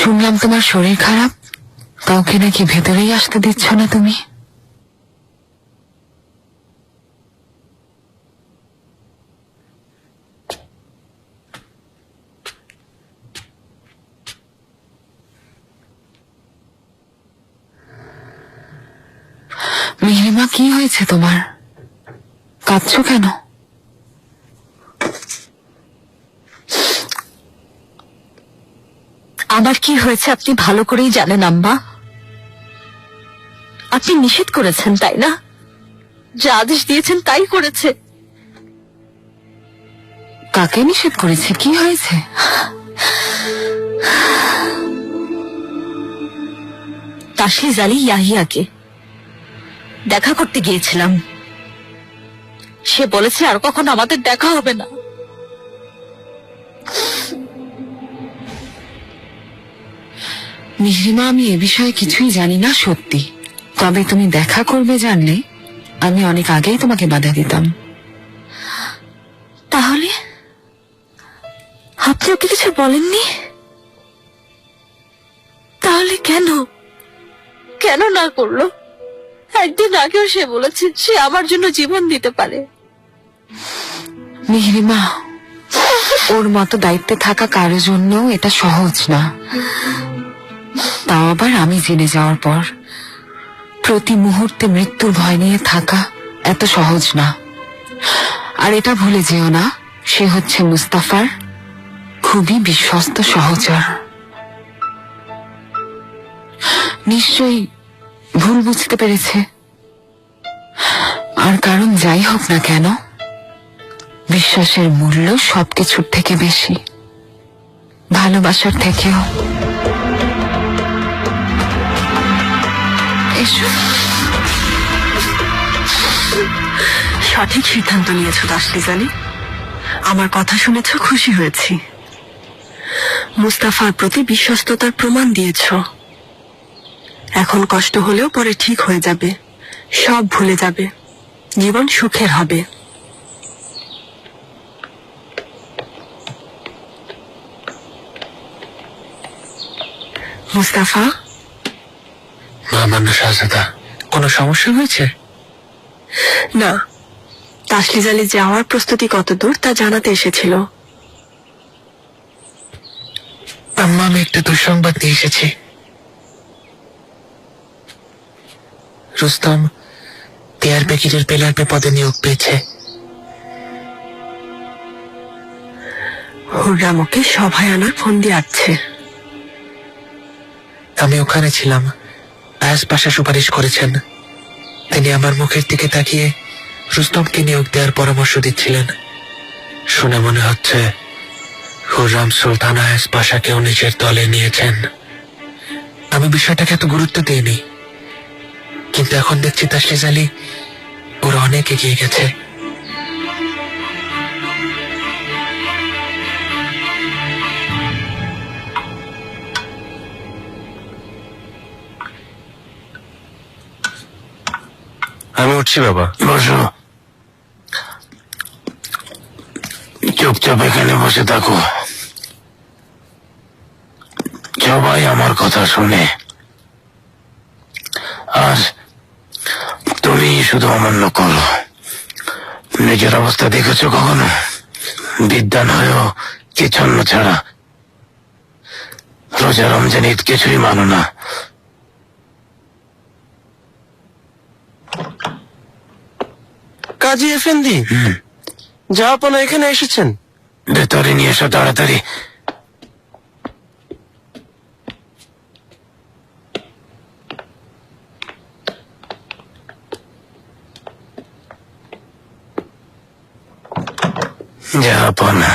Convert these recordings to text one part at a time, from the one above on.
শুনলাম তোমার শরীর খারাপ, কাউকে নাকি ভেতরেই আসতে দিচ্ছ না তুমি। মিহিমা, কি হয়েছে তোমার? কাঁদছো কেন? আমার কি হয়েছে আপনি ভালো করেই জানেন আম্মা। আপনি নিষেধ করেছেন তাই না? যা আদেশ দিয়েছেন তাই করেছে। কাকে নিষেধ করেছে? কি হয়েছে? তাসলিজ আলী ইয়াহিয়াকে দেখা করতে গিয়েছিলাম। সে বলেছে আর কখনো আমাদের দেখা হবে না। মিহিমা, আমি এ বিষয়ে কিছুই জানি না সত্যি, তবে তুমি দেখা করবে জানলে আমি অনেক আগেই তোমাকে বাধা দিতাম। তাহলে আপনি ওকে কিছু বলেননি? তাহলে কেন কেন না করলো? একদিন আগেও সে বলেছে সে আমার জন্য জীবন দিতে পারে। মিহিমা, ওর মতো দায়িত্বে থাকা কারোর জন্য এটা সহজ না, তাও আবার আমি জেনে যাওয়ার পর। প্রতি মুহূর্তে মৃত্যুর ভয় নিয়ে থাকা এত সহজ না। আর এটা ভুলে যেও না, সে হচ্ছে মুস্তাফার খুবই বিশ্বস্ত সহচর। নিশ্চয়ই ভুল বুঝতে পেরেছে। আর কারণ যাই হোক না কেন, বিশ্বাসের মূল্য সবকিছুর থেকে বেশি, ভালোবাসার থেকেও। এসো। সঠিক সিদ্ধান্ত নিয়েছো তাসলিজ আলী। আমার কথা শুনেছ, খুশি হয়েছি। মুস্তাফার প্রতি বিশ্বস্ততার প্রমাণ দিয়েছ। এখন কষ্ট হলেও পরে ঠিক হয়ে যাবে, সব ভুলে যাবে, জীবন সুখের হবে। মুস্তাফা, মামান্য শাহজাদা, কোনো সমস্যা হয়েছে? না, তাসলিজ আলী যাওয়ার প্রস্তুতি কতদূর তা জানাতে এসেছিল। আম্মা, আমি একটা দুঃসংবাদ নিয়ে এসেছি। রুস্তম তেয়ার বেকিরের পেলারপে পদে নিয়োগ পেয়েছে। হুররাম ওকে সভায় আনার ফোন দিয়ে আসছে। আমি ওখানে ছিলাম। আয়াস পাশা সুপারিশ করেছেন। তিনি আমার মুখের দিকে তাকিয়ে রুস্তমকে নিয়োগ দেওয়ার পরামর্শ দিচ্ছিলেন। শুনে মনে হচ্ছে হুররাম সুলতান আয়াস পাশাকেও নিজের দলে নিয়েছেন। আমি বিষয়টাকে এত গুরুত্ব দিইনি, কিন্তু এখন দেখছি তাসলিজ আলী ওরা অনেক এগিয়ে গেছে। আমি উঠছি বাবা। বসো, চুপচাপ এখানে বসে থাকো। সবাই আমার কথা শুনে, আর তুমি শুধু অমান্য করো। নিজের অবস্থা দেখেছো কখনো? বিদ্যান হয়েও কি ছন্ন ছাড়া, রোজা রমজান ঈদ কিছুই মানো না। কাজী এফেন্দি, জাহাপনা এখানে এসেছেন। ভেতরে নিয়ে এসো তাড়াতাড়ি। জাহাপনা,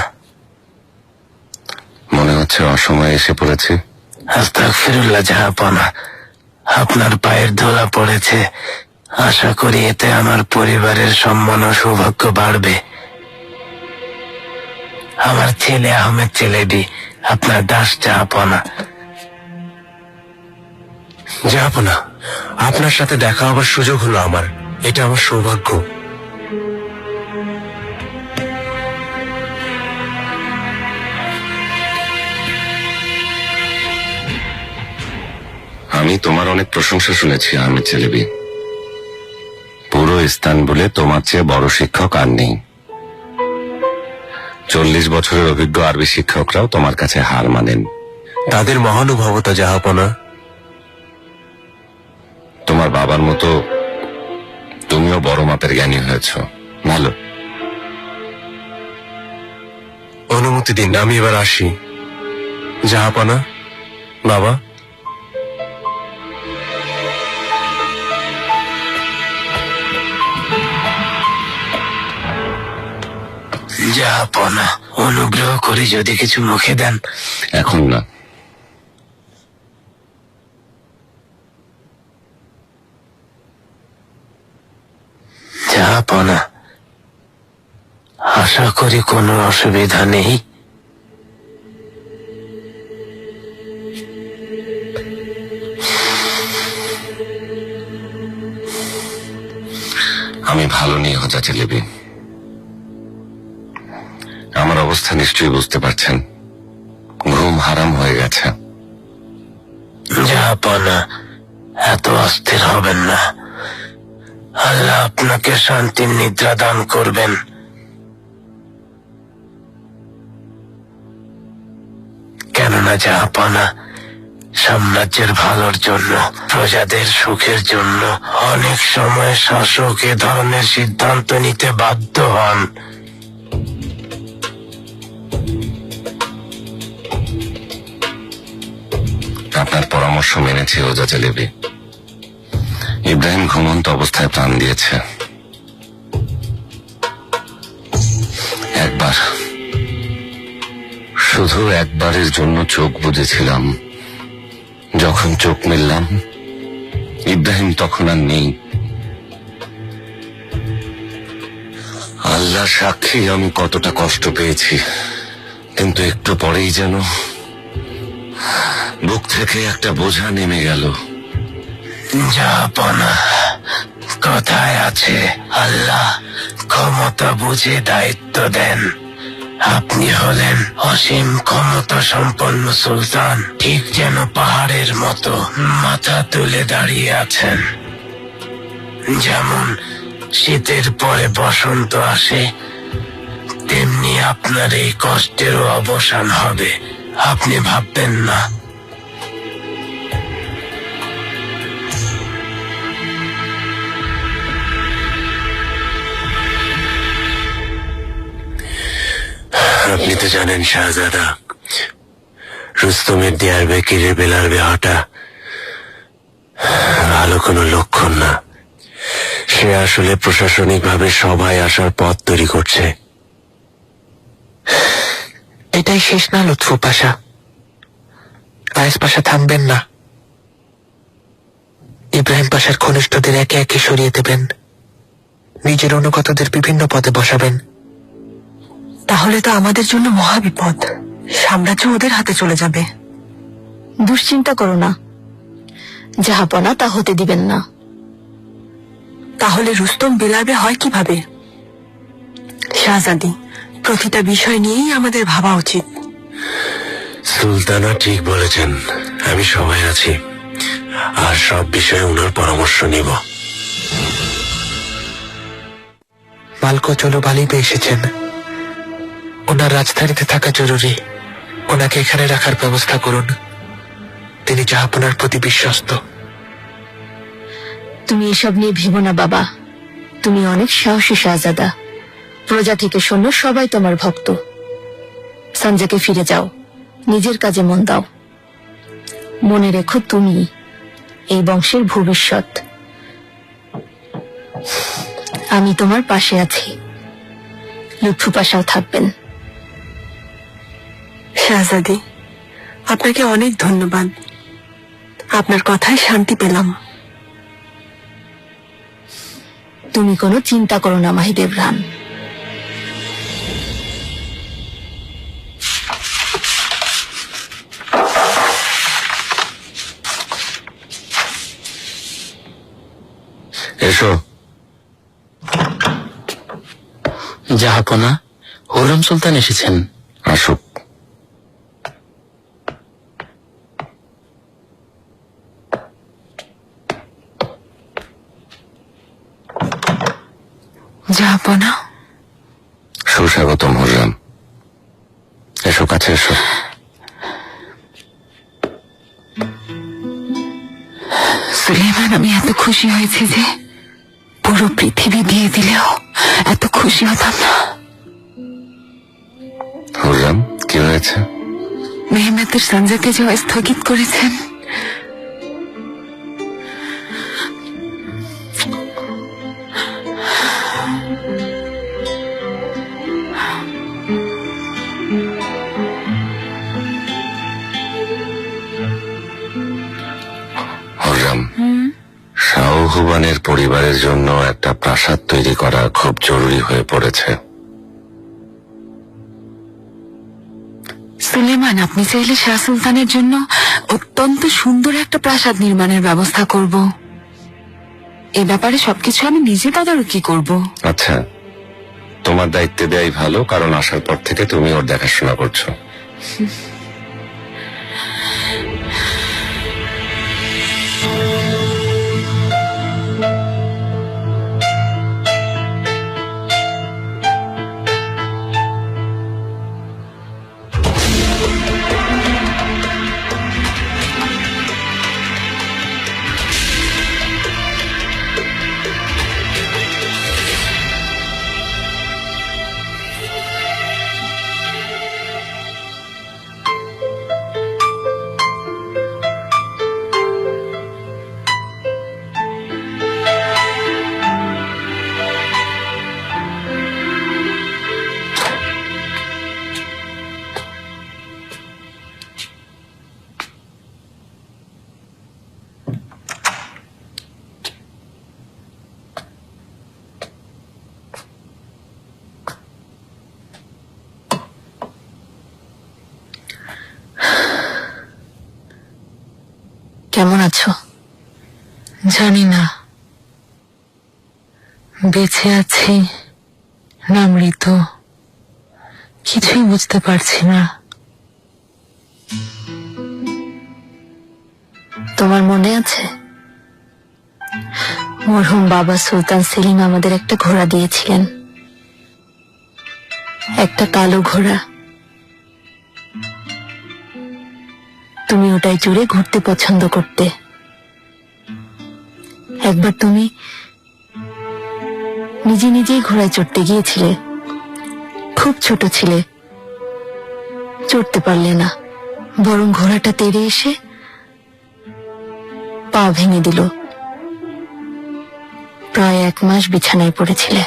মনে হচ্ছে অসময়ে এসে পড়েছি। আস্তাগফিরুল্লাহ জাহাপনা, আপনার পায়ের ধুলা পড়েছে। আশা করি এতে আমার পরিবারের সম্মান ও সৌভাগ্য বাড়বে। আমার ছেলে আহমেদ চেলেবি, আপনার দাস জাহাপনা। জাহাপনা, আপনার সাথে দেখা হবার সুযোগ হলো আমার। এটা আমার সৌভাগ্য। আমি তোমার অনেক প্রশংসা শুনেছি আহমেদ চেলেবি। পুরো ইস্তানবুলে তোমার চেয়ে বড় শিক্ষক আর নেই। 40 বছরের অভিজ্ঞ আরবি শিক্ষকরাও তোমার কাছে হার মানেন। তাদের মহানুভবতা জাহাপনা। তোমার বাবার মতো তুমিও বড় মাপের জ্ঞানী হয়েছ। ভালো। অনুমতি দিন, আমি এবার আসি। জাহাপনা, বাবা। জাহাপনা, অনুগ্রহ করে যদি কিছু মুখে দেন। এখন না। জাহাপনা, আশা করি কোনো অসুবিধা নেই। আমি ভালো নেই হোজা চেলেবি। আমার অবস্থা নিশ্চয়ই বুঝতে পারছেন। ঘুম হারাম হয়ে গেছে। জাহাপনা, এত অস্থির হবেন না। আল্লাহ আপনাকে শান্তির নিদ্রা দান করবেন। কেননা জাহাপনা, সাম্রাজ্যের ভালোর জন্য, প্রজাদের সুখের জন্য অনেক সময় শাসক এ ধরনের সিদ্ধান্ত নিতে বাধ্য হন। আপনার পরামর্শ মেনেছি হোজা চেলেবি। ইব্রাহিম ঘুমন্ত অবস্থায় প্রাণ দিয়েছে। একবার, শুধু একবারের জন্য চোখ বুজেছিলাম। যখন চোখ মেললাম, ইব্রাহিম তখন আর নেই। আল্লাহ সাক্ষী আমি কতটা কষ্ট পেয়েছি, কিন্তু একটু পরেই যেন বুক থেকে একটা বোঝা নেমে গেল। জাহাপনা, কথায় আছে আল্লাহ ক্ষমতা বুঝে দায়িত্ব দেন। আপনি হলেন অসীম ক্ষমতা সম্পন্ন সুলতান, ঠিক যেন পাহাড়ের মতো মাথা তুলে দাঁড়িয়ে আছেন। যেমন শীতের পরে বসন্ত আসে, তেমনি আপনার এই কষ্টেরও অবসান হবে। আপনি ভাববেন না। আপনি তো জানেন শাহজাদা, রুস্তমের দিয়ার বেকিরের বেলার বিহাটা ভালো কোনো লক্ষণ না। সে আসলে প্রশাসনিকভাবে সবাই আসার পথ তৈরি করছে। এটাই শেষ না লুৎফু পাশা? আয়েস পাশা থামবেন না। ইব্রাহিম পাশার ঘনিষ্ঠদের একে একে সরিয়ে দেবেন, নিজের অনুগতদের বিভিন্ন পদে বসাবেন। তাহলে তো আমাদের জন্য মহাবিপদ। সাম্রাজ্য ওদের হাতে চলে যাবে। দুশ্চিন্তা করো না জাহাপনা, তা হতে দিবেন না। তাহলে রুস্তম বিলাবে হয় কিভাবে? শাহজাদি, প্রতিটা বিষয় নিয়েই আমাদের ভাবা উচিত। সুলতানা ঠিক বলেছেন, আমি সবাই আছি, আর সব বিষয়ে ওনার পরামর্শ নিব। মালকো চলো বালিবে এসেছেন। ওনার রাজধানীতে থাকা জরুরি। ওনাকে এখানে রাখার ব্যবস্থা করুন। তিনি জাহাপনার প্রতি বিশ্বস্ত। তুমি এসব নিয়ে ভেবো না বাবা, তুমি অনেক সাহসী শাহজাদা। প্রজা থেকে শোনো, সবাই তোমার ভক্ত। সঞ্জয়কে ফিরে যাও, নিজের কাজে মন দাও। মনে রেখো, তুমি এই বংশের ভবিষ্যৎ। আমি তোমার পাশে আছি। লুৎফু পাশাও থাকবেন। শাহজাদি, আপনাকে অনেক ধন্যবাদ। আপনার কথায় শান্তি পেলাম। তুমি কোনো চিন্তা করো না মাহিদেব রান। এসো। জাহাপনা, হুররম সুলতান এসেছেন। আসুক। জাহাপনা। সুস্বাগতম হুররাম, এসো কাছে এসো। সুলেমান, আমি এত খুশি হয়েছি যে পুরো পৃথিবী দিয়ে দিলেও এত খুশি হতাম না। হুররাম, কি হয়েছে? মেহমেতের সঞ্জয়কে যাওয়া স্থগিত করেছেন। হুররাম, শাহহুবানের পরিবারের জন্য একটা প্রাসাদ তৈরি করা খুব জরুরি হয়ে পড়েছে। সুলেমান, আপনি চাইলে শাহ সুলতানের জন্য অত্যন্ত সুন্দর একটা প্রাসাদ নির্মাণের ব্যবস্থা করব। এ ব্যাপারে সবকিছু আমি নিজে তদারকি করব। আচ্ছা, তোমার দায়িত্বে দেয়াই ভালো, কারণ আসার পর থেকে তুমি ওর দেখাশোনা করছো। কেমন আছো? জানি না বেঁচে আছি না মৃত, কিছুই বুঝতে পারছি না। তোমার মনে আছে মরহুম বাবা সুলতান সেলিম আমাদের একটা ঘোড়া দিয়েছিলেন, একটা কালো ঘোড়া। তুমি ওটাই চড়ে ঘুরতে পছন্দ করতে। একবার তুমি নিজে নিজেই ঘোড়ায় চড়তে গিয়েছিলে, খুব ছোট ছিলে, চড়তে পারলে না, বরং ঘোড়াটা তেড়ে এসে পা ভেঙে দিল। প্রায় 1 মাস বিছানায় পড়েছিলে।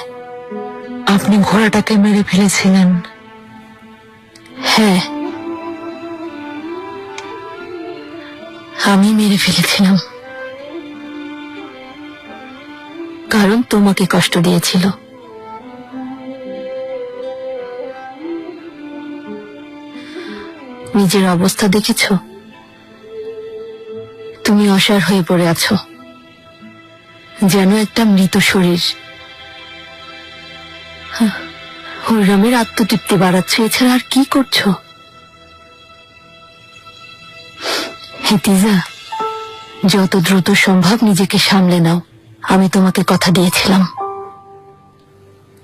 আপনি ঘোড়াটাকে মেরে ফেলেছিলেন? হ্যাঁ, আমি মেরে ফেলেছিলাম, কারণ তোমাকে কষ্ট দিয়েছিল। নিজের অবস্থা দেখেছো? তুমি অসাড় হয়ে পড়ে আছো, যেন একটা মৃত শরীর। হুররামের আত্মতৃপ্তি বাড়াচ্ছ, এছাড়া আর কি করছো? হেতিজা, যত দ্রুত সম্ভব নিজেকে সামলে নাও। আমি তোমাকে কথা দিয়েছিলাম,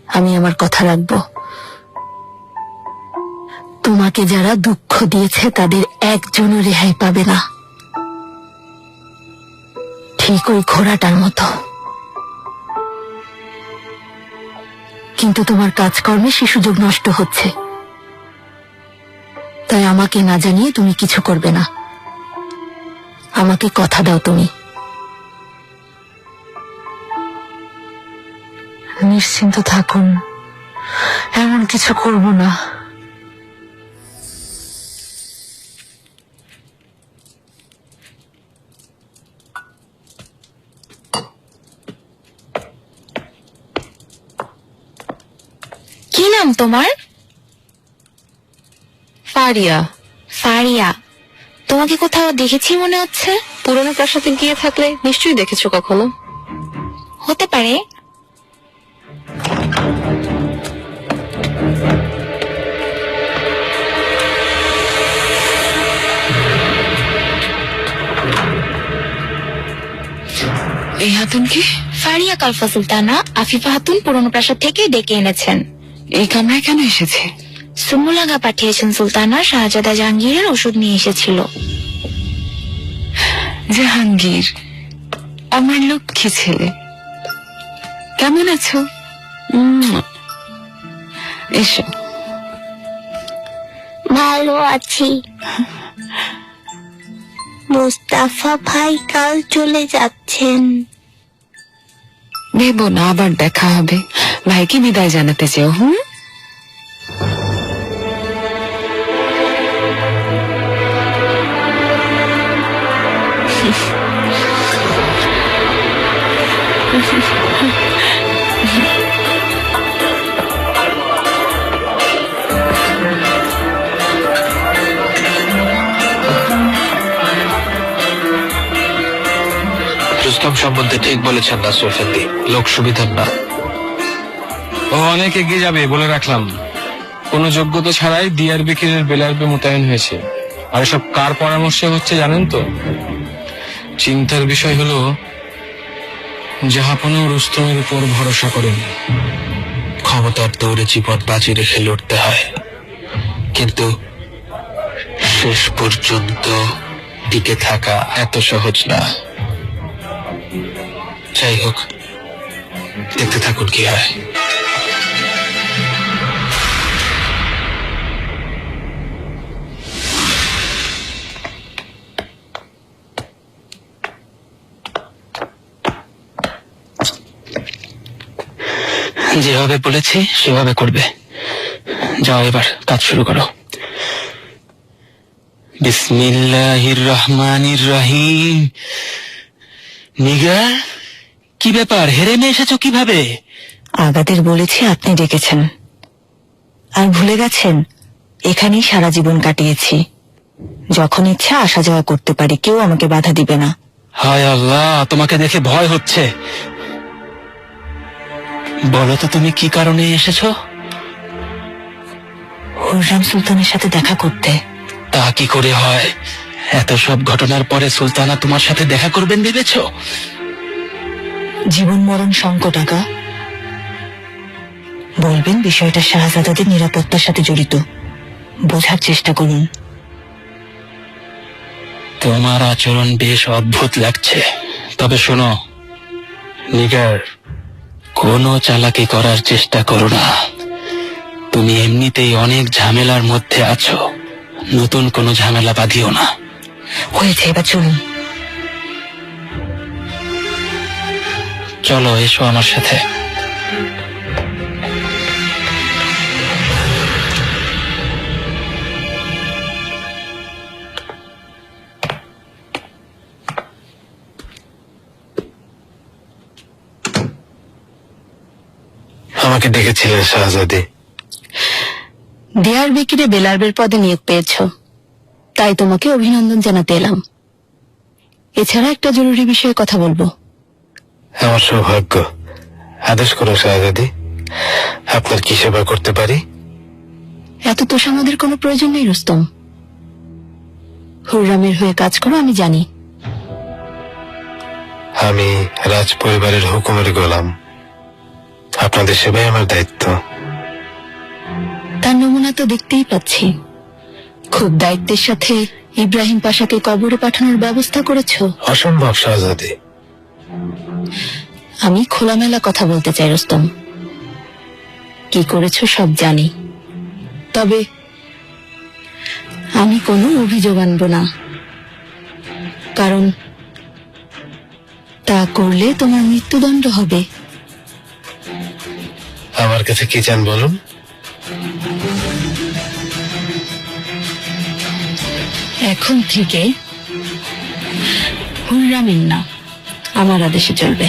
আমি আমার কথা রাখবো। তোমাকে যারা দুঃখ দিয়েছে তাদের একজনও রেহাই পাবে না, ঠিক ওই ঘোড়াটার মতো। কিন্তু তোমার কাজকর্মে সে সুযোগ নষ্ট হচ্ছে, তাই আমাকে না জানিয়ে তুমি কিছু করবে না। আমাকে কথা দাও তুমি। নিশ্চিন্ত থাকুন, এমন কিছু করব না। কি নাম তোমার? ফারিয়া। ফারিয়া। তোমাকে কোথাও দেখেছি মনে হচ্ছে। পুরনো প্রাসাদে গিয়ে থাকলে নিশ্চয়ই দেখেছো কখনো। হতে পারে। এই হাতুন কি? বাড়িয়া কালফা সুলতানা আফিফা হাতুন পুরনো প্রাসাদ থেকে ডেকে এনেছেন। এই কামরায় কেন এসেছে? সুমুলাগা পাঠিয়েছেন সুলতানা, শাহজাদা জাহাঙ্গীরের ওষুধ নিয়ে এসেছিল। জাহাঙ্গীর, আমার লক্ষ্মী ছেলে, কেমন আছো? এসো। ভালো আছি। মুস্তাফা ভাই কাল চলে যাচ্ছেন। ভেবো না, আবার দেখা হবে। ভাইকে বিদায় জানাতে চেও। রুস্তম সম্বন্ধে ঠিক বলেছেন নাসর এফেন্দি, লোক সুবিধার না। ও অনেক এগিয়ে যাবে বলে রাখলাম। কোনো যোগ্যতা ছাড়াই ডিআরবি কিরের বেলারবে মোতায়েন হয়েছে। আর এসব কার পরামর্শে হচ্ছে জানেন তো? চিন্তার বিষয় হলো জাহাপনা রুস্তমের উপর ভরসা করেন। ক্ষমতার দৌড়ে জীবন বাজি রেখে লড়তে হয়, কিন্তু শেষ পর্যন্ত টিকে থাকা এত সহজ না। যাই হোক, দেখতে থাকুন কি হয়। যেভাবে বলেছি সেভাবে করবে। যাও, এবার কাজ শুরু করো। বিসমিল্লাহির রহমানির রহিম। নিগার, কি ব্যাপার? হেরে নিয়ে এসেছো কিভাবে? আগাদের বলেছি আপনি ডেকেছেন, আর ভুলে গেছেন এখানেই সারা জীবন কাটিয়েছি। যখন ইচ্ছা আসা যাওয়া করতে পারি, কেউ আমাকে বাধা দিবে না। হায় আল্লাহ, তোমাকে দেখে ভয় হচ্ছে। বলো তো তুমি কি কারণে এসেছো? হুররাম সুলতানের সাথে দেখা করতে। তা কি করে হয়? এত সব ঘটনার পরে সুলতানা তোমার সাথে দেখা করবেন ভেবেছো? জীবন মরণ সংকট আগা। বলবেন বিষয়টা শাহজাদাদের নিরাপত্তার সাথে জড়িত। বোঝার চেষ্টা করুন। তোমার আচরণ বেশ অদ্ভুত লাগছে। তবে শোনো নিগার, কোনো চালাকি করার চেষ্টা করো না। তুমি এমনিতেই অনেক ঝামেলার মধ্যে আছো, নতুন কোনো ঝামেলা বাঁধিও না। হয়েছে, এবার চলুন। চলো, এসো আমার সাথে। আমাকে ডেকেছিলেন শাহজাদি? ডিআর বিকিরে বেলারবের পদে নিয়োগ পেয়েছ, তাই তোমাকে অভিনন্দন জানাতে এলাম। এছাড়া একটা জরুরি বিষয়ে কথা বলবো। আমার সৌভাগ্য। আদেশ করুন শাহজাদি, আপনার কি সেবা করতে পারি? এত তোষামদের কোনো প্রয়োজন নেই রুস্তম। হুররামের হয়ে কাজ করো, আমি জানি। আমি রাজ পরিবারের হুকুমের গোলাম। আপনাদের সেবাই আমার দায়িত্ব। তার নমুনা তো দেখতেই পাচ্ছি। খুব দায়িত্বের সাথে ইব্রাহিম পাশাকে কবরে পাঠানোর ব্যবস্থা করেছো। অসম্ভব শাহজাদি। আমি খোলামেলা কথা বলতে চাই রুস্তম। কি করেছো সব জানি, তবে আমি কোনো অভিযোগ আনব না, কারণ তা করলে তোমার মৃত্যুদণ্ড হবে। আমার কাছে কি চান বলুন? এখন থেকে হুররামের না, আমার আদেশে চলবে।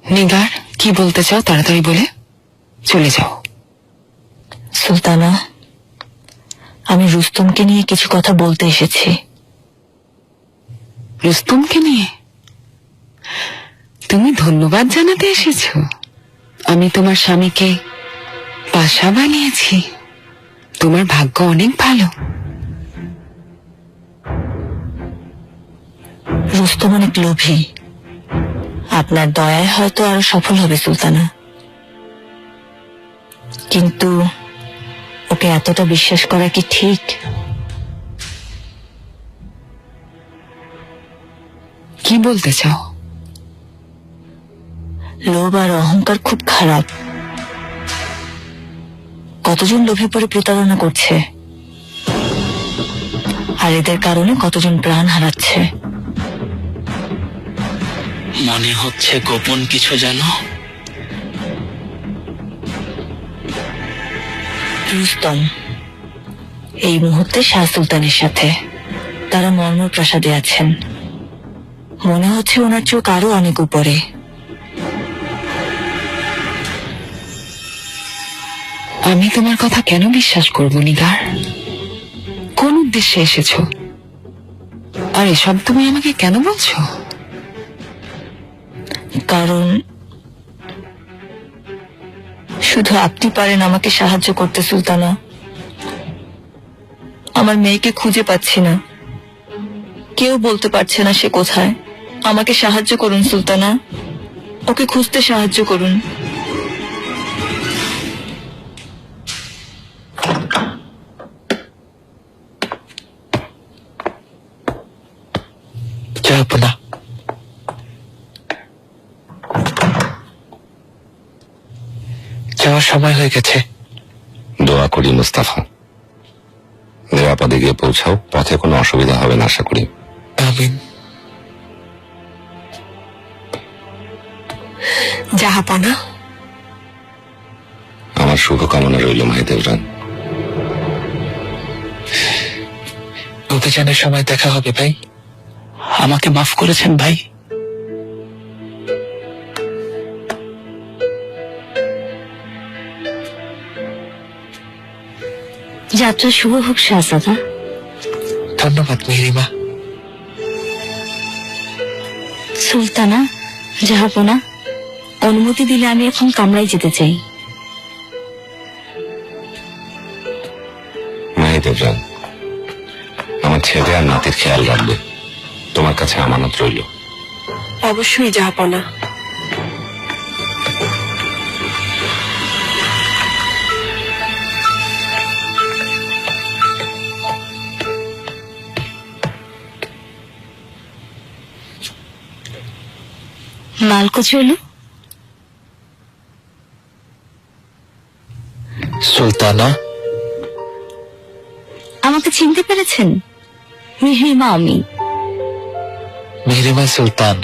নিগার, কি বলতে চাও তাড়াতাড়ি বলে চলে যাও। সুলতানা, আমি রুস্তমকে নিয়ে কিছু কথা বলতে এসেছি। রুস্তমকে নিয়ে তুমি ধন্যবাদ জানাতে এসেছো? আমি তোমার স্বামীকে পাশা বানিয়েছি? তোমার ভাগ্য অনেক ভালো। রুস্তম অনেক লোভী। আপনার দয়ায় হয়তো আরো সফল হবে সুলতানা, কিন্তু ওকে এতটা বিশ্বাস করা কি ঠিক? কি বলতে চাও? লোভ আর অহংকার খুব খারাপ। কতজন লোভে পড়ে প্রতারণা করছে, আর এদের কারণে কতজন প্রাণ হারাচ্ছে। মনে হচ্ছে গোপন কিছু জানো। রুস্তম এই মুহূর্তে শাহ সুলতানের সাথে, তারা মর্মর প্রাসাদে আছেন। মনে হচ্ছে ওনার চোখ আরো অনেক উপরে। আমি তোমার কথা কেন বিশ্বাস করব নিগার? কোন উদ্দেশ্যে এসেছো? আর এসব তুমি আমাকে কেন বলছো? কারণ শুধু আপনি পারেন আমাকে সাহায্য করতে সুলতানা। আমার মেয়েকে খুঁজে পাচ্ছি না, কেউ বলতে পারছে না সে কোথায়। আমাকে সাহায্য করুন সুলতানা, ওকে খুঁজতে সাহায্য করুন। যাবো না। যাওয়ার সময় হয়ে গেছে। দোয়া করি মুস্তাফা, নিরাপদে গিয়ে পৌঁছাও, পথে কোনো অসুবিধা হবে না আশা করি। আমিন। জাহাপনা, আমার শুভকামনা রইল মাহিদেবরান। অভিযানের সময় দেখা হবে ভাই। আমাকে মাফ করেছেন ভাই। যাত্রা শুভ হোক শাহজাদা। ধন্যবাদ মেহরিমা। সুলতানা, জাহাপনা, অনুমতি দিলে আমি এখন কামরায় যেতে চাই। মাহিদেবরান, আমার ছেলে আর নাতির খেয়াল রাখবে, তোমার কাছে আমানত রইল। অবশ্যই জাহাপনা। মালকো চলু। সুলতানা, আমাকে চিনতে পেরেছেন? মেহরিমা আমি। মেহরিমা সুলতান,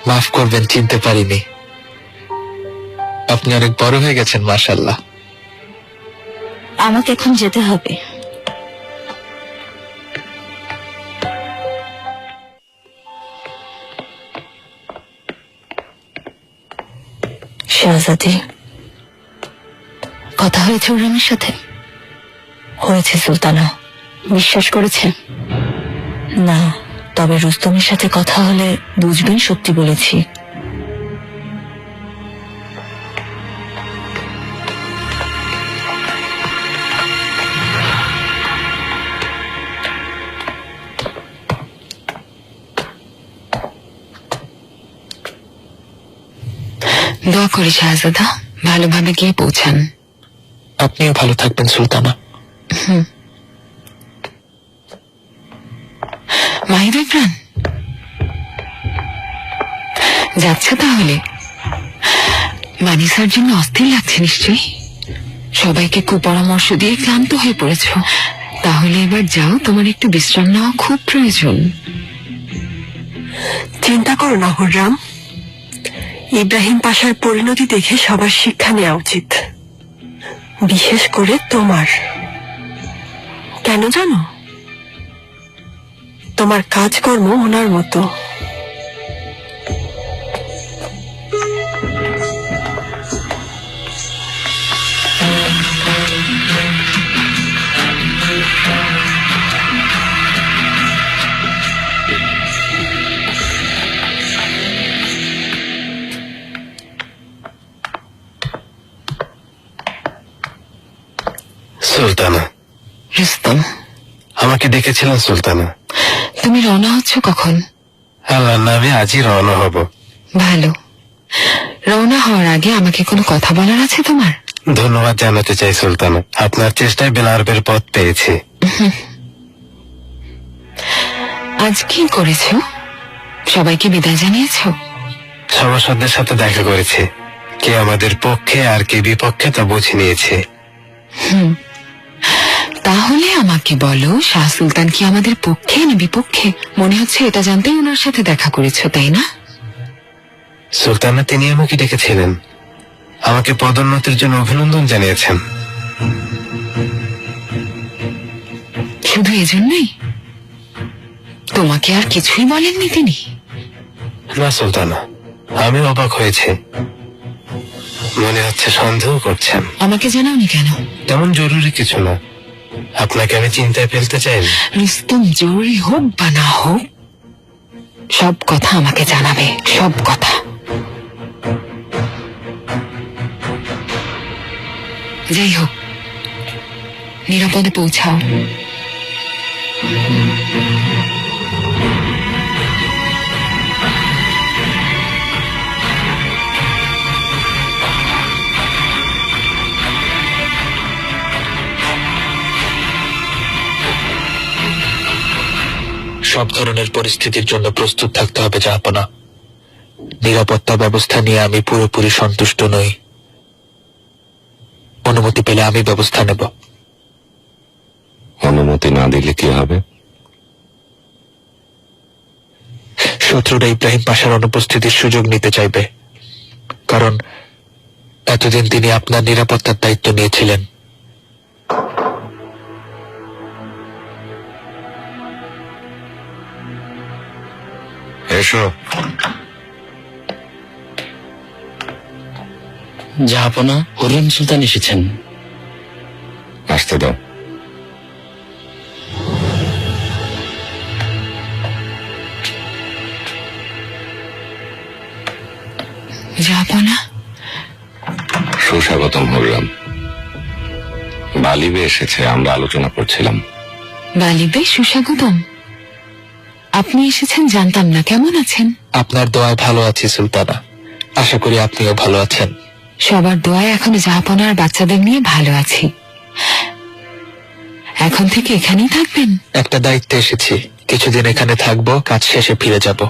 মাফ করবেন, চিনতে পারিনি। আপনি অনেক বড় হয়ে গেছেন মাশাআল্লাহ। আমাকে এখন যেতে হবে। শাহজাদি, কথা হয়েছে উরামের সাথে? হয়েছে সুলতানা। বিশ্বাস করেছে? না, তবে রুস্তমের সাথে কথা হলে বুঝবেন সত্যি বলেছি। দোয়া করি শাহজাদা ভালোভাবে গিয়ে পৌঁছান। আপনিও ভালো থাকবেন সুলতানা। মাহিদেবরান, যাচ্ছ তাহলে? মানিসার জন্য অস্থির লাগছে নিশ্চয়ই। সবাইকে কুপরামর্শ দিয়ে ক্লান্ত হয়ে পড়েছ। তাহলে এবার যাও, তোমার একটু বিশ্রাম নেওয়া খুব প্রয়োজন। চিন্তা করো না হুররাম, ইব্রাহিম পাশার পরিণতি দেখে সবার শিক্ষা নেওয়া উচিত, বিশেষ করে তোমার। কেন জানো? তোমার কাজকর্ম ওনার মতো। সুলতানা, রুস্তম, আমাকে ডেকেছিলেন সুলতানা? তুমি রওনা হচ্ছ কখন? আল্লাহর নামে আজই রওনা হব। ভালো। রওনা হওয়ার আগে আমাকে কোনো কথা বলার আছে তোমার? ধন্যবাদ জানাতে চাই সুলতানা, আপনার চেষ্টায় বেলারবের পথ পেয়েছি। আজ কি করেছো? সবাইকে বিদায় জানিয়েছো? সভাসদদের সাথে দেখা করেছি, কে আমাদের পক্ষে আর কে বিপক্ষে তা বুঝে নিয়েছে। তাহলে আমাকে বলো, শাহ সুলতান কি আমাদের পক্ষে না বিপক্ষে? মনে হচ্ছে এটা জানতেই ওনার সাথে দেখা করেছো, তাই না? সুলতানা, তিনি আমাকে ডেকেছিলেন, আমাকে পদোন্নতির জন্য অভিনন্দন জানিয়েছেন। শুধু এজন্যই? তোমাকে আর কিছুই বলেননি তিনি? না সুলতানা, আমি অবাক হয়েছি, মনে হচ্ছে সন্দেহ করছেন। আমাকে জানাওনি কেন? তেমন জরুরি কিছু না, আপনাকে আমি চিন্তায় ফেলতে চাইনি। রুস্তম, জরুরি হোক বা না হোক, সব কথা আমাকে জানাবে, সব কথা। যাই হোক, নিরাপদে পৌঁছাও। সব ধরনের পরিস্থিতির জন্য প্রস্তুত থাকতে হবে জাহাপনা। নিরাপত্তা ব্যবস্থা নিয়ে আমি পুরোপুরি সন্তুষ্ট নই। অনুমতি পেলে আমি ব্যবস্থা নেব। অনুমতি না দিলে কি হবে? শত্রুরা ইব্রাহিম পাশার অনুপস্থিতির সুযোগ নিতে চাইবে, কারণ এতদিন তিনি আপনার নিরাপত্তার দায়িত্ব নিয়েছিলেন। এসো। জাহাপনা, হুররেম সুলতান এসেছেন। আসতে দাও। জাহাপনা, সুস্বাগতম হুররেম। বালিবে এসেছে, আমরা আলোচনা করছিলাম। বালিবে সুস্বাগতম। আপনি এসেছেন জানতাম না। কেমন আছেন? আপনার দোয়ায় ভালো আছি সুলতানা, আশা করি আপনিও ভালো আছেন। সবার দোয়ায় এখন জাহাপনা আর বাচ্চাদের নিয়ে ভালো আছি। এখন থেকে এখানেই থাকবেন? একটা দায়িত্বে এসেছি, কিছুদিন এখানে থাকবো, কাজ শেষে ফিরে যাব।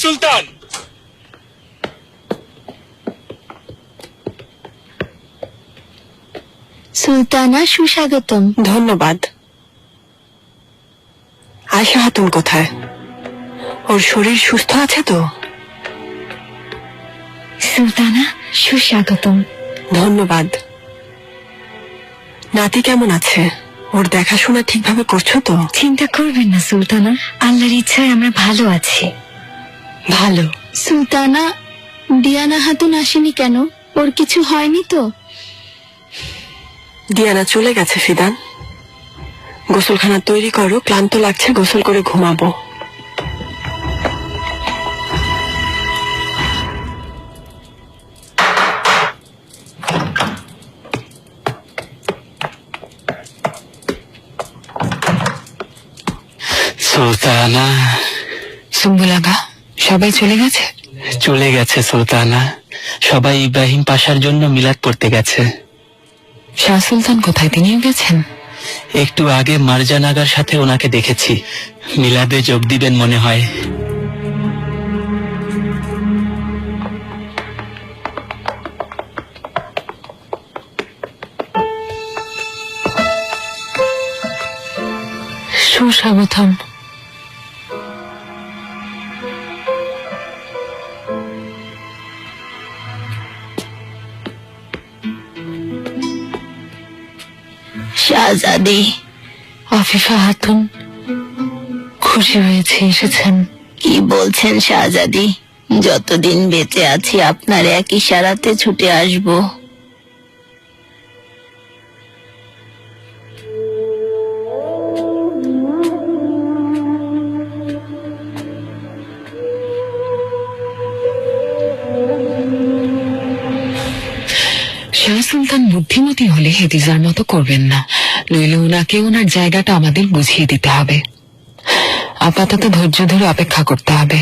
সুলতান, সুলতানা, সুস্বাগতম। ধন্যবাদ। আয়শা খাতুন কোথায়? ওর শরীর সুস্থ আছে তো? সুলতানা, সুস্বাগতম। ধন্যবাদ। নাতি কেমন আছে? ওর দেখাশোনা ঠিকভাবে করছো তো? চিন্তা করবেন না সুলতানা, আল্লাহর ইচ্ছায় আমরা ভালো আছি। ভালো। সুলতানা, ডিয়ানা খাতুন আসেনি কেন? ওর কিছু হয়নি তো? ডিয়ানা চলে গেছে ফিদান। গোসলখানা তৈরি করো, ক্লান্ত লাগছে, গোসল করে ঘুমাবো। সুলতানা। সুম্বুলাগা, সবাই চলে গেছে? চলে গেছে সুলতানা, সবাই ইব্রাহিম পাশার জন্য মিলাদ পড়তে গেছে। শাহ সুলতান কোথায়? তিনিও গেছেন? একটু আগে মারজান আগার সাথে ওনাকে দেখেছি, মিলাদে যোগ দিবেন মনে হয়। সুস্বাগতম। শাহজাদি। আফিফা খাতুন, খুশি হয়েছে এসেছেন। কি বলছেন শাহজাদি? যতদিন বেঁচে আছি আপনার এক ইশারাতে ছুটে আসবো। বুদ্ধিমতী হলে হেদিজার মতো করবেন না, নইলে ওনাকে ওনার জায়গাটা আমাদের বুঝিয়ে দিতে হবে। আপাতত ধৈর্য ধরে অপেক্ষা করতে হবে।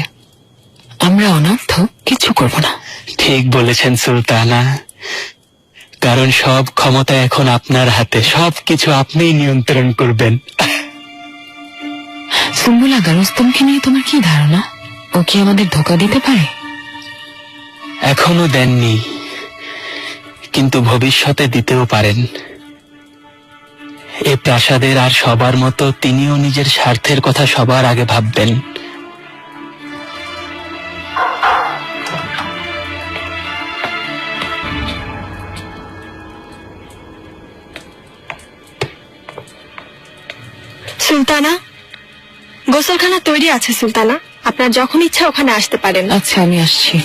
আমরা অনর্থ কিছু করব না। ঠিক বলেছেন সুলতানা, কারণ সব ক্ষমতা এখন আপনার হাতে, সবকিছু আপনিই নিয়ন্ত্রণ করবেন। সুম্বুল আগা, রুস্তমকে নিয়ে তোমার কি ধারণা? ও কি আমাদের ধোঁকা দিতে পারে? এখনো দেননি, কিন্তু ভবিষ্যতে দিতেও পারেন। এ প্রাসাদের আর সবার মতো তিনিও নিজের স্বার্থের কথা সবার আগে ভাববেন। সুলতানা, গোসলখানা তৈরি আছে সুলতানা, আপনার যখন ইচ্ছা ওখানে আসতে পারেন। আচ্ছা, আমি আসছি।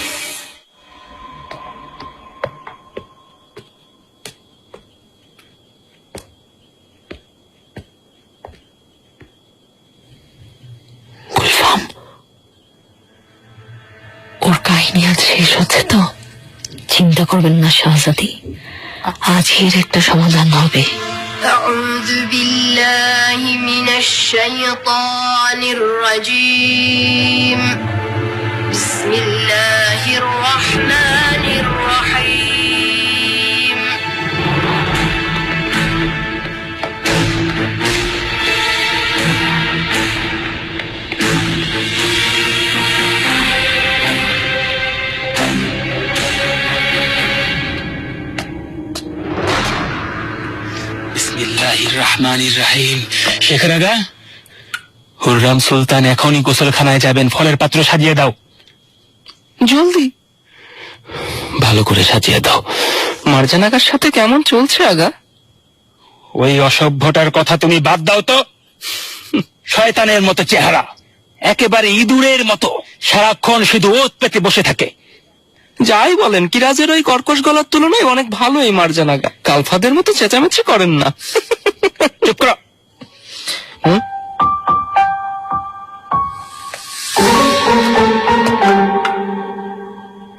গুলফাম, ওর কাহিনী আজ শেষ হচ্ছে তো? চিন্তা করবেন না শাহজাদি, আজ এর একটা সমাধান হবে। أعوذ بالله من الشيطان الرجيم. بسم الله الرحمن الرحيم. বিসমিল্লাহির রহমানির রহিম। শেখর আগা, হুররাম সুলতান এখনই গোসলখানায় যাবেন, ফলের পাত্র সাজিয়ে দাও। জলদি, ভালো করে সাজিয়ে দাও। মার্জান আগার সাথে কেমন চলছে আগা? ওই অসভ্যটার কথা তুমি বাদ দাও তো। শয়তানের মতো চেহারা, একেবারে ইঁদুরের মতো, সারাক্ষণ শুধু ওত পেতে বসে থাকে। যাই বলেন, কিরাজের ওই কর্কশ গলার তুলনায় অনেক ভালো এই মার্জান আগা। কালফাদের মতো চেঁচামেচি করেন না। চুপ করো।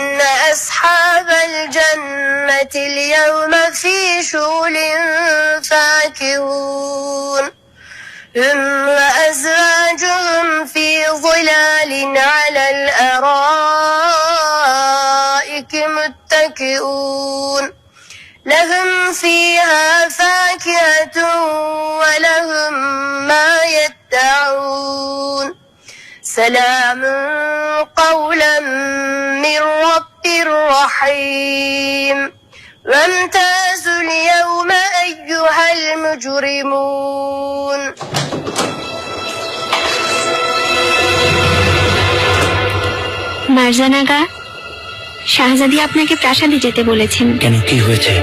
إن أصحاب الجنة اليوم في شغل فاكهون. هم وأزواجهم في ظلال على الأرائك متكئون. لهم فيها فاكهة ولهم ما يدعون. سلام قولا من رب رحيم. وامتازوا اليوم أيها المجرمون. মারজান আগা, শাহজাদি আপনাকে প্রাসাদে যেতে বলেছেন। কেন, কি হয়েছে?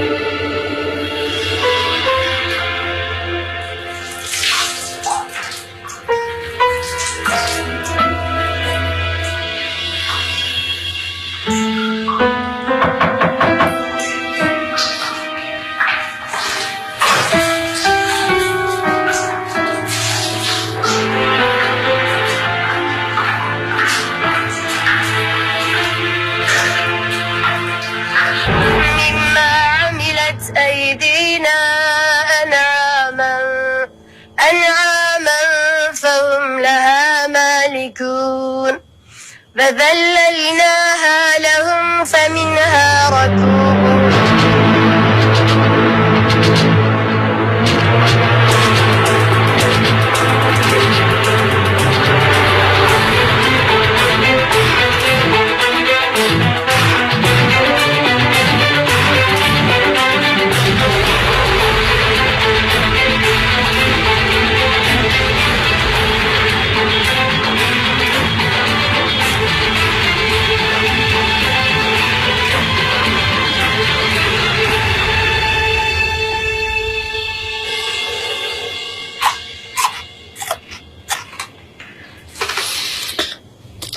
مما عملت أيدينا أنعاما فهم لها مالكون. فذللناها لهم فمنها ركوبهم.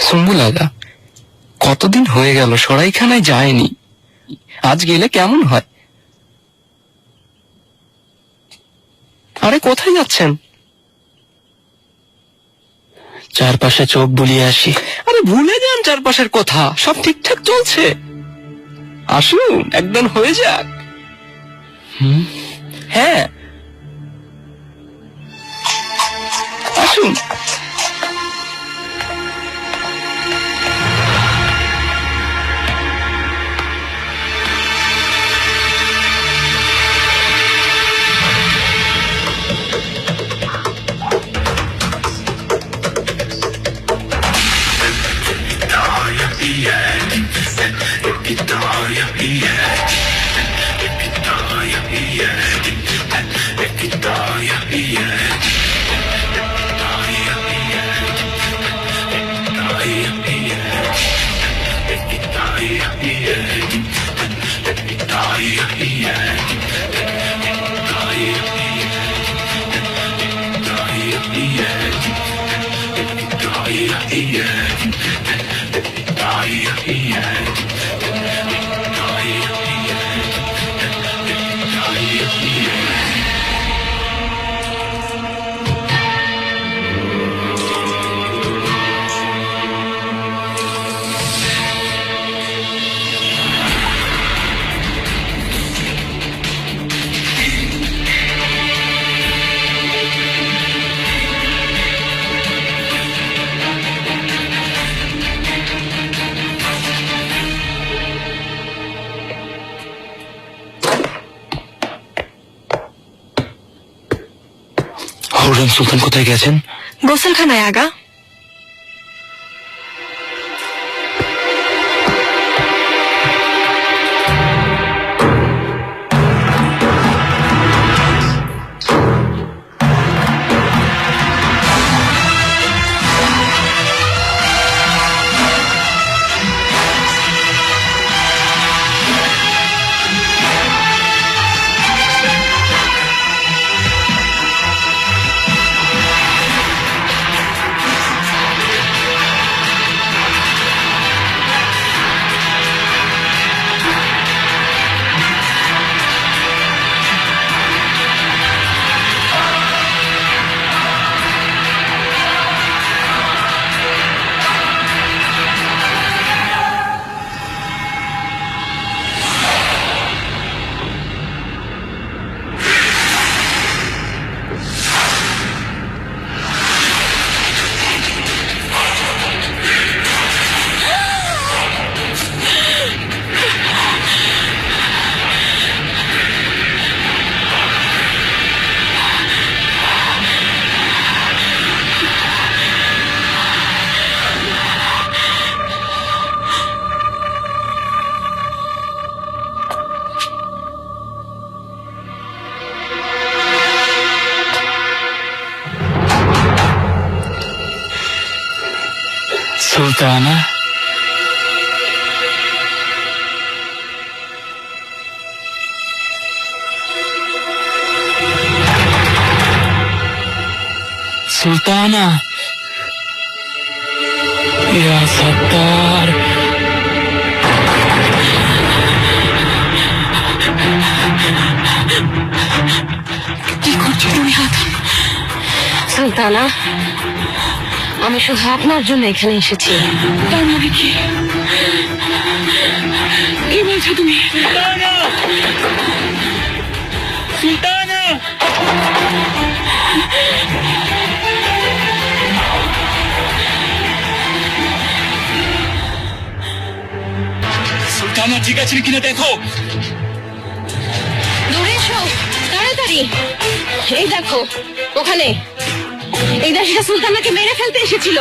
সুম্বুল আগা, কতদিন হয়ে গেল সরাইখানায় যায়নি, আজ গেলে কেমন হয়? আরে কোথায় যাচ্ছেন? চারপাশে চোখ বুলিয়ে আসি। আরে ভুলে যান চারপাশের কথা, সব ঠিকঠাক চলছে। আসুন, একদম হয়ে যাক। হ্যাঁ, আসুন। খুররম সুলতান কোথায় গেছেন? গোসলখানায় আগা। সুলতানা, সুলতানা, ইয়া সত্তার। কি করছো তুমি হাতাম? সুলতানা, আমি শুধু আপনার জন্য এখানে এসেছি। তার মানে কি? কি বলছো তুমি? সুলতানা, সুলতানা ঠিক আছে কিনা দেখো। দূরে এসো, তাড়াতাড়ি। এই দেখো ওখানে, এই দাসীটা সুলতানাকে মেরে ফেলতে এসেছিল।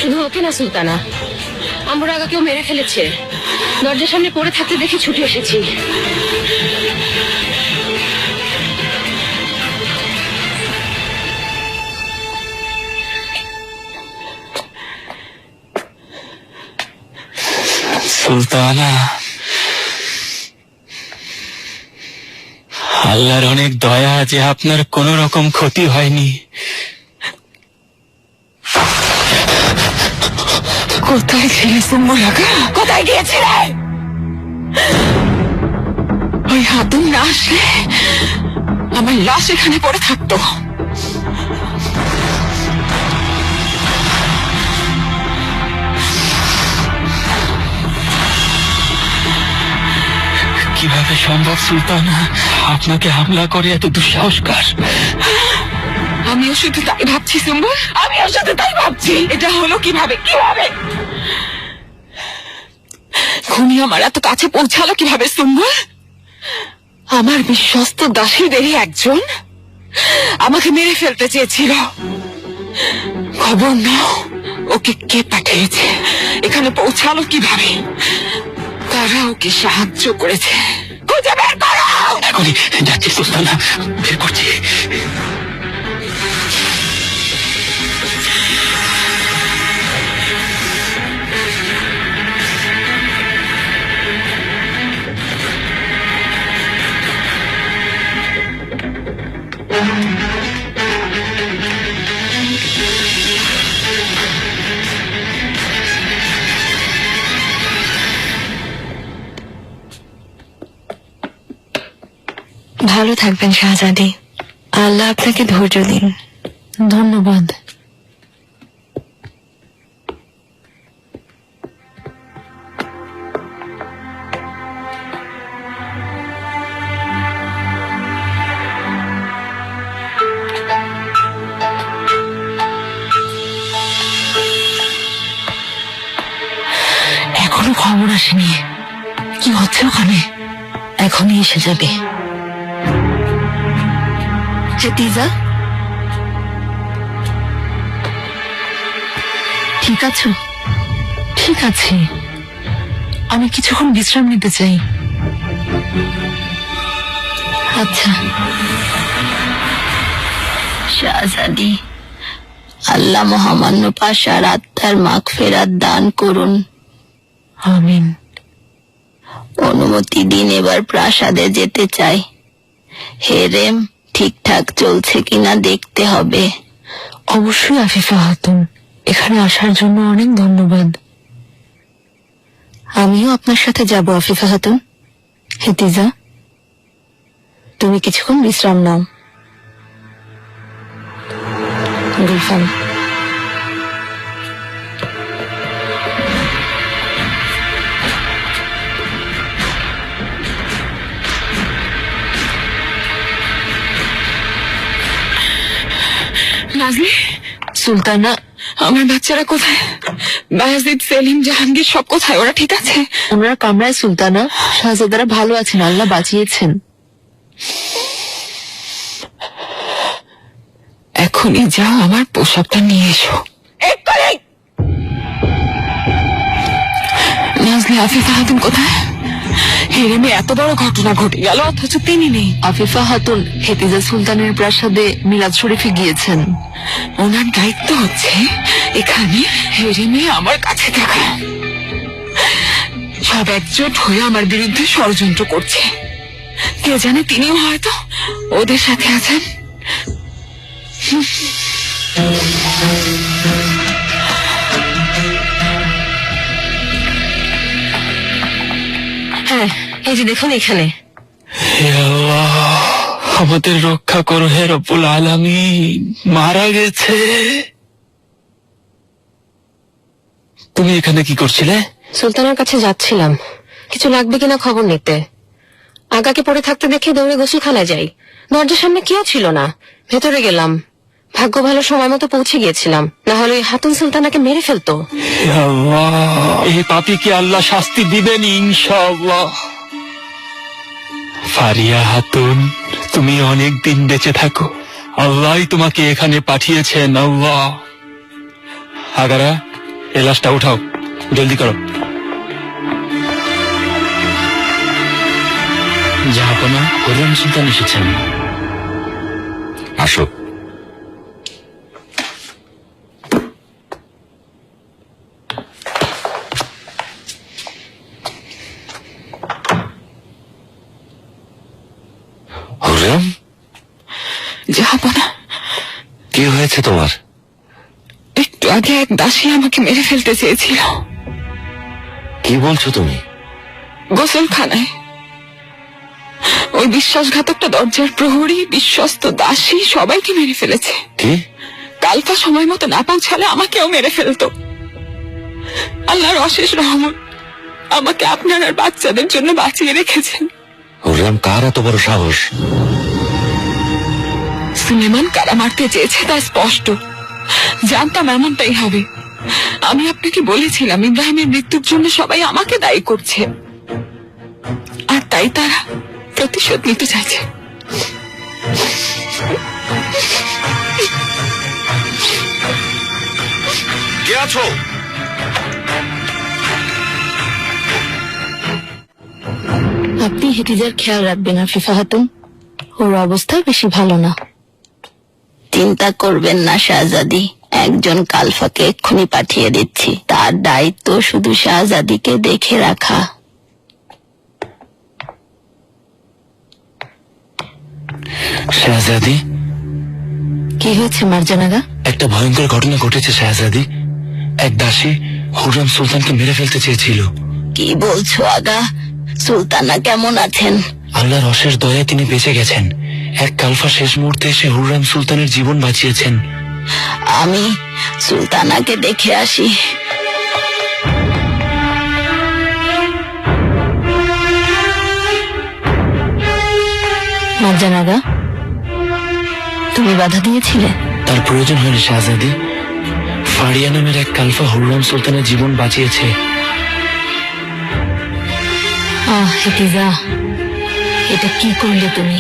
শুধু ওকে না সুলতানা, আমরা আগাকেও মেরে ফেলেছে। দরজার সামনে পড়ে থাকতে দেখে ছুটে এসেছি। সুলতানা, আল্লাহর অনেক দয়া যে আপনার কোন রকম ক্ষতি হয়নি। কোথায় ছিলে সুম্বুল আগা? কোথায় গিয়েছিলে? ওই হাতুম না আসলে আমার লাশ এখানে পড়ে থাকতো। কিভাবে সম্ভব সুলতানা? আপনাকে হামলা করে এত দুঃসাহসকার? আমিও শুধু তাই ভাবছি সুম্বুল, আমিও শুধু তাই ভাবছি। এটা হলো কিভাবে? খুনি আমার এত কাছে পৌঁছালো কিভাবে সুম্বুল? আমার বিশ্বস্ত দাসীদেরই একজন আমাকে মেরে ফেলতে চেয়েছিল। খবর নাও, ওকে কে পাঠিয়েছে, এখানে পৌঁছালো কিভাবে, কারা ওকে সাহায্য করেছে, খুঁজে বের করো। এখনই যাচ্ছি সুলতানা, বের করছি। ভালো থাকবেন শাহজাদি, আল্লাহ আপনাকে ধৈর্য দিন। ধন্যবাদ। এখনো খবর আসেনি, কি হচ্ছে ওখানে? এখনই এসে যাবে। হেতিজা, ঠিক আছো? ঠিক আছে, আমি কিছুক্ষণ বিশ্রাম নিতে চাই। আচ্ছা। শাহজাদি, আল্লাহ মহামান্য পাশার আত্মার মাগফিরাত দান করুন। আমিন। অনুমতি দিন, এবার প্রাসাদে যেতে চাই। হেরেম ঠিকঠাক চলছে কিনা দেখতে হবে। অবশ্যই আফিফা খাতুন, এখানে আসার জন্য অনেক ধন্যবাদ। আমিও আপনার সাথে যাব আফিফা খাতুন। হেতিজা, তুমি কিছুক্ষণ বিশ্রাম নাও। গুলফান, নাজলি, সুলতানা, আমার বাচ্চারা কোথায়? বায়াজিদ, সেলিম, জাহাঙ্গীর সব কোথায়? ওরা ঠিক আছে? ওনারা কামরায় সুলতানা, শাহজাদারা ভালো আছেন, আল্লাহ বাঁচিয়েছেন। এখনই যাও, আমার পোশাকটা নিয়ে এসো। নাজলি, আফিফা খাতুন কোথায়? হেরেমে এত বড় ঘটনা ঘটে গেল অথচ তিনি নেই। আফিফা খাতুন হেতিজা সুলতানের প্রাসাদে মিলাদ শরীফে গিয়েছেন। ওনার দায়িত্ব হচ্ছে এখানে হেরেমে আমার কাছে থাকা। সব একজোট হয়ে আমার বিরুদ্ধে ষড়যন্ত্র করছে। কে জানে তিনিও হয়তো ওদের সাথে আছেন। হ্যাঁ, এই যে দেখুন এখানে। হে আল্লাহ, আমাদের রক্ষা করো হে রব্বুল আলামিন। মারা গেছে। তুমি এখানে কি করছিলে? সুলতানের কাছে যাচ্ছিলাম, কিছু লাগবে কিনা খবর নিতে। আগাকে পড়ে থাকতে দেখে দৌড়ে গোসলখানায় যাই। দরজার সামনে কেউ ছিল না, ভেতরে গেলাম। ভাগ্য ভালো, সময় মতো পৌঁছে গিয়েছিলাম, না হলে ওই হাতুন সুলতানাকে মেরে ফেলতো। হে আল্লাহ, এই পাপীকে আল্লাহ শাস্তি দিবেন ইনশাআল্লাহ। ফারিয়া হাতুন, তুমি অনেক দিন বেঁচে থাকো। আল্লাহ তোমাকে এখানে পাঠিয়েছেন। আল্লাহ। আগারা, এই লাশটা উঠাও, জলদি করো। জাহাপনা, হরিয়াম সুলতান এসেছেন। আসো। হরিয়াম, জাহাপনা, কি হয়েছে তোমার? একটু আগে এক দাসী আমাকে মেরে ফেলতে চেয়েছিল। কি বলছো তুমি? গোসলখানায় ওই বিশ্বাসঘাতকটা দরজার প্রহরী, বিশ্বস্ত দাসী সবাইকে মেরে ফেলেছে। কি? কালকা সময় মতো না পৌঁছালে আমাকেও মেরে ফেলতো। আল্লাহর অশেষ রহমত আমাকে আপনার আর বাচ্চাদের জন্য বাঁচিয়ে রেখেছেন। হুররাম কার এত বড় সাহস? সুলেমান কারা মারতে চেয়েছে তা স্পষ্ট। জানতাম এমনটাই হবে। আমি আপনাকে বলেছিলাম ইব্রাহিমের মৃত্যুর জন্য সবাই আমাকে দায়ী করছে, আর তাই তারা প্রতিশোধ নিতে চাইছে। কে আছো? আপনি হেতিজার খেয়াল রাখবেন আফিফা খাতুন, ওর অবস্থা বেশি ভালো না। চিন্তা করবেন না শাহজাদি, একজন কালফাকে এক্ষুনি পাঠিয়ে দিচ্ছি। তার দায়িত্ব শুধু শাহজাদিকে দেখে রাখা। শাহজাদি, কি হয়েছে মার্জানাগা? একটা ভয়ঙ্কর ঘটনা ঘটেছে শাহজাদি। এক দাসী হুররাম সুলতানকে মেরে ফেলতে চেয়েছিল। কি বলছো আগা? সুলতানা কেমন আছেন? আল্লাহর অশেষ দয়ায় তিনি বেঁচে গেছেন। এক কালফা শেষ মুহূর্তে এসে হুররাম সুলতানের জীবন বাঁচিয়েছেন। আমি সুলতানাকে দেখে আসি। মার্জানাগা, তুমি বাধা দিয়েছিলে? তার প্রয়োজন হয়নি শাহজাদি। ফারিয়া নামের এক কালফা হুররাম সুলতানের জীবন বাঁচিয়েছে। হেতিজা, এটা কি করলে তুমি?